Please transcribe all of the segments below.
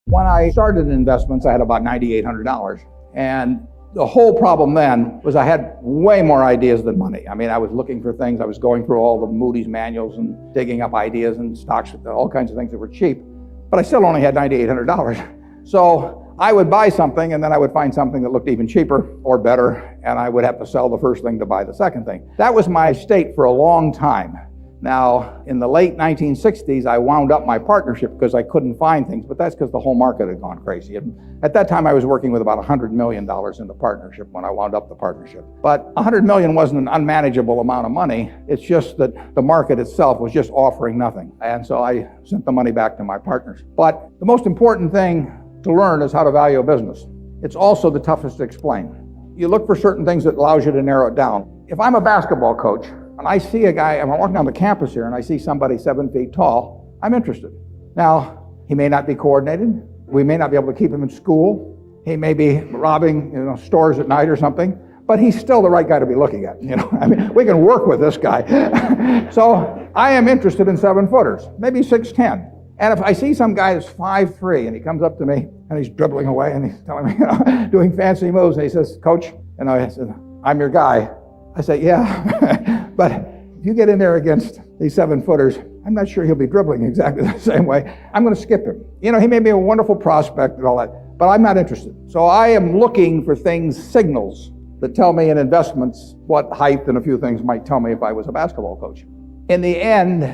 When I started in investments, I had about $9,800. And the whole problem then was I had way more ideas than money. I mean, I was looking for things. I was going through all the Moody's manuals and digging up ideas and stocks, all kinds of things that were cheap. But I still only had $9,800. So I would buy something, and then I would find something that looked even cheaper or better, and I would have to sell the first thing to buy the second thing. That was my state for a long time. Now, in the late 1960s, I wound up my partnership because I couldn't find things, but that's because the whole market had gone crazy. And at that time, I was working with about $100 million in the partnership when I wound up the partnership. But $100 million wasn't an unmanageable amount of money. It's just that the market itself was just offering nothing. And so I sent the money back to my partners. But the most important thing to learn is how to value a business. It's also the toughest to explain. You look for certain things that allows you to narrow it down. If I'm a basketball coach, and I see a guy, I'm walking down the campus here, and I see somebody 7 feet tall, I'm interested. Now, he may not be coordinated. We may not be able to keep him in school. He may be robbing, stores at night or something, but he's still the right guy to be looking at. I mean, we can work with this guy. So I am interested in 7-footers, maybe 6'10". And if I see some guy that's 5'3", and he comes up to me, and he's dribbling away, and he's telling me, doing fancy moves, and he says, "Coach," and I said, "I'm your guy." I say, "Yeah." But if you get in there against these 7-footers, I'm not sure he'll be dribbling exactly the same way. I'm going to skip him. He may be a wonderful prospect and all that, but I'm not interested. So I am looking for signals that tell me in investments what height and a few things might tell me if I was a basketball coach. In the end,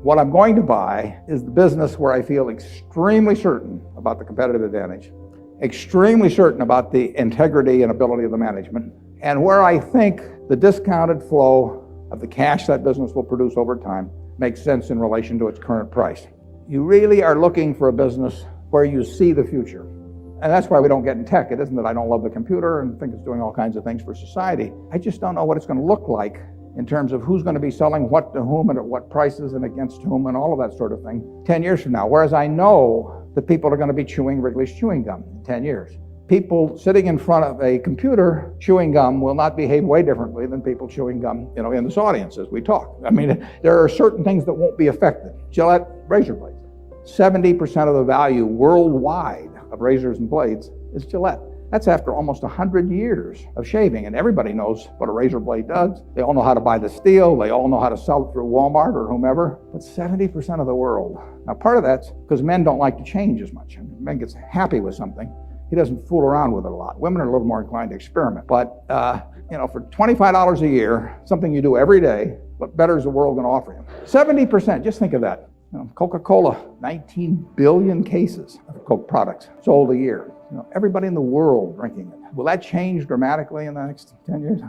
what I'm going to buy is the business where I feel extremely certain about the competitive advantage, extremely certain about the integrity and ability of the management, and where I think the discounted flow of the cash that business will produce over time makes sense in relation to its current price. You really are looking for a business where you see the future. And that's why we don't get in tech. It isn't that I don't love the computer and think it's doing all kinds of things for society. I just don't know what it's going to look like in terms of who's going to be selling what to whom and at what prices and against whom and all of that sort of thing 10 years from now. Whereas I know that people are going to be chewing Wrigley's chewing gum in 10 years. People sitting in front of a computer chewing gum will not behave way differently than people chewing gum, in this audience as we talk. I mean, there are certain things that won't be affected. Gillette razor blades. 70% of the value worldwide of razors and blades is Gillette. That's after almost 100 years of shaving, and everybody knows what a razor blade does. They all know how to buy the steel. They all know how to sell it through Walmart or whomever. But 70% of the world. Now, part of that's because men don't like to change as much. Men gets happy with something. He doesn't fool around with it a lot. Women are a little more inclined to experiment. But, for $25 a year, something you do every day, what better is the world going to offer you? 70%, just think of that. Coca-Cola, 19 billion cases of Coke products sold a year. Everybody in the world drinking it. Will that change dramatically in the next 10 years?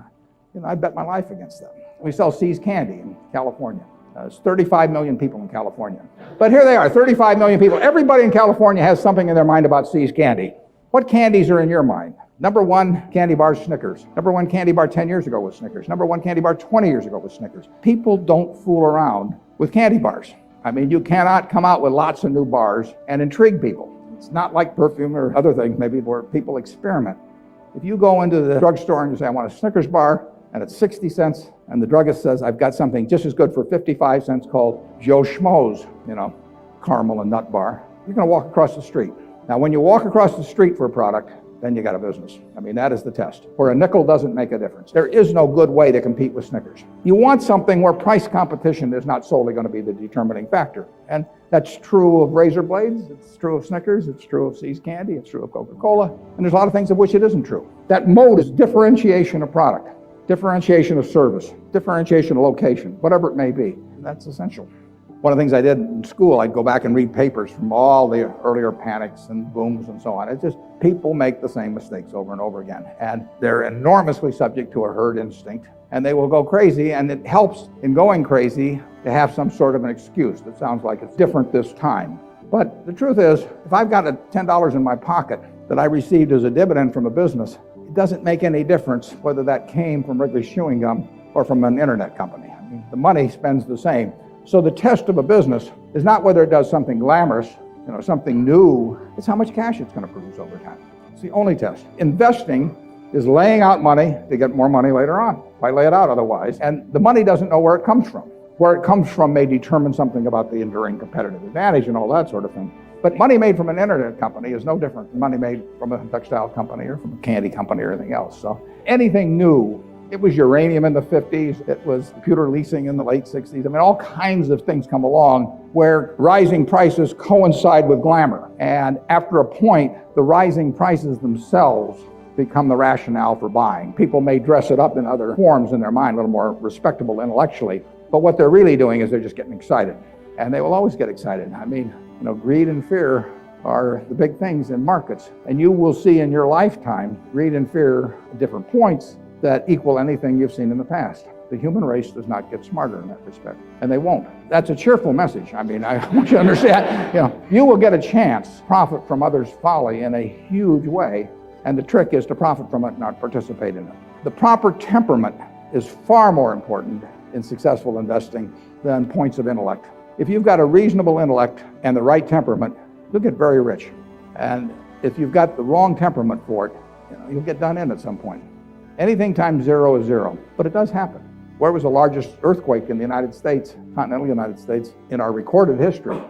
I bet my life against that. We sell See's candy in California. There's 35 million people in California. But here they are, 35 million people. Everybody in California has something in their mind about See's candy. What candies are in your mind? Number one candy bar is Snickers. Number one candy bar 10 years ago was Snickers. Number one candy bar 20 years ago was Snickers. People don't fool around with candy bars. I mean, you cannot come out with lots of new bars and intrigue people. It's not like perfume or other things maybe where people experiment. If you go into the drugstore and you say, "I want a Snickers bar," and it's 60 cents, and the druggist says, "I've got something just as good for 55 cents called Joe Schmo's, caramel and nut bar," you're going to walk across the street. Now, when you walk across the street for a product, then you got a business. I mean, that is the test. Where a nickel doesn't make a difference. There is no good way to compete with Snickers. You want something where price competition is not solely going to be the determining factor. And that's true of razor blades, it's true of Snickers, it's true of See's candy, it's true of Coca-Cola, and there's a lot of things of which it isn't true. That mode is differentiation of product, differentiation of service, differentiation of location, whatever it may be. And that's essential. One of the things I did in school, I'd go back and read papers from all the earlier panics and booms and so on. It's just people make the same mistakes over and over again. And they're enormously subject to a herd instinct. And they will go crazy, and it helps in going crazy to have some sort of an excuse that sounds like it's different this time. But the truth is, if I've got $10 in my pocket that I received as a dividend from a business, it doesn't make any difference whether that came from Wrigley's Chewing Gum or from an internet company. I mean, the money spends the same. So the test of a business is not whether it does something glamorous, something new. It's how much cash it's going to produce over time. It's the only test. Investing is laying out money to get more money later on. Why lay it out otherwise? And the money doesn't know where it comes from. Where it comes from may determine something about the enduring competitive advantage and all that sort of thing. But money made from an internet company is no different than money made from a textile company or from a candy company or anything else. So anything new, it was uranium in the 50s, it was computer leasing in the late 60s. I mean, all kinds of things come along where rising prices coincide with glamour. And after a point, the rising prices themselves become the rationale for buying. People may dress it up in other forms in their mind, a little more respectable intellectually, but what they're really doing is they're just getting excited. And they will always get excited. I mean, greed and fear are the big things in markets. And you will see in your lifetime, greed and fear at different points that equal anything you've seen in the past. The human race does not get smarter in that respect, and they won't. That's a cheerful message. I mean, I want you to understand, you will get a chance to profit from others' folly in a huge way, and the trick is to profit from it, not participate in it. The proper temperament is far more important in successful investing than points of intellect. If you've got a reasonable intellect and the right temperament, you'll get very rich. And if you've got the wrong temperament for it, you'll get done in at some point. Anything times zero is zero, but it does happen. Where was the largest earthquake in the United States, continental United States, in our recorded history?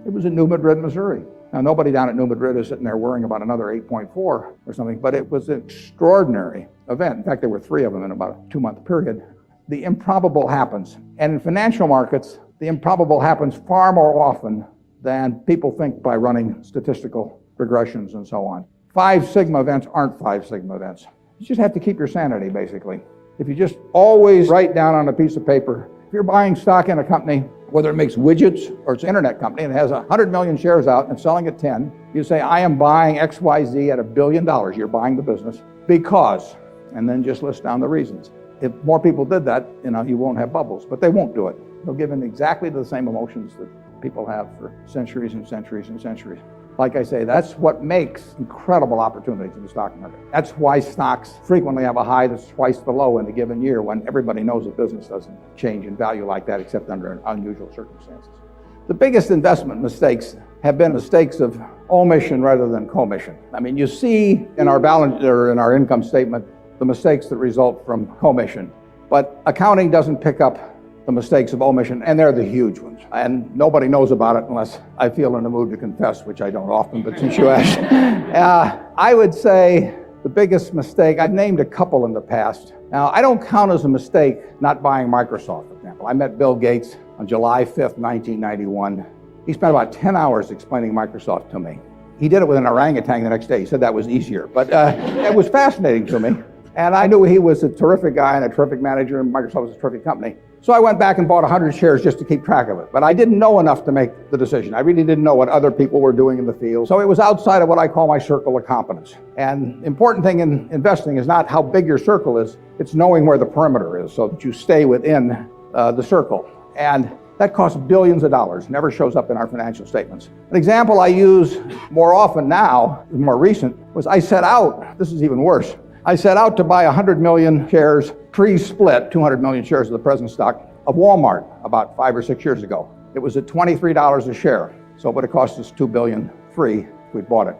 It was in New Madrid, Missouri. Now, nobody down at New Madrid is sitting there worrying about another 8.4 or something, but it was an extraordinary event. In fact, there were 3 of them in about a 2-month period. The improbable happens. And in financial markets, the improbable happens far more often than people think by running statistical regressions and so on. 5 sigma events aren't 5 sigma events. You just have to keep your sanity, basically. If you just always write down on a piece of paper, if you're buying stock in a company, whether it makes widgets or it's an internet company and it has 100 million shares out and selling at 10, you say, I am buying XYZ at $1 billion. You're buying the business because, and then just list down the reasons. If more people did that, you won't have bubbles, but they won't do it. They'll give in exactly the same emotions that people have for centuries and centuries and centuries. Like I say, that's what makes incredible opportunities in the stock market. That's why stocks frequently have a high that's twice the low in a given year when everybody knows the business doesn't change in value like that except under unusual circumstances. The biggest investment mistakes have been mistakes of omission rather than commission. I mean, you see in our balance or in our income statement the mistakes that result from commission, but accounting doesn't pick up the mistakes of omission, and they're the huge ones. And nobody knows about it unless I feel in the mood to confess, which I don't often, but since you asked. I would say the biggest mistake, I've named a couple in the past. Now, I don't count as a mistake not buying Microsoft, for example. I met Bill Gates on July 5th, 1991. He spent about 10 hours explaining Microsoft to me. He did it with an orangutan the next day. He said that was easier, but it was fascinating to me. And I knew he was a terrific guy and a terrific manager, and Microsoft was a terrific company. So I went back and bought 100 shares just to keep track of it. But I didn't know enough to make the decision. I really didn't know what other people were doing in the field. So it was outside of what I call my circle of competence. And the important thing in investing is not how big your circle is, it's knowing where the perimeter is so that you stay within the circle. And that costs billions of dollars, never shows up in our financial statements. An example I use more often now, more recent, was I set out, this is even worse, I set out to buy 100 million shares pre-split, 200 million shares of the present stock of Walmart about 5 or 6 years ago. It was at $23 a share, so it would have cost us $2 billion free if we bought it.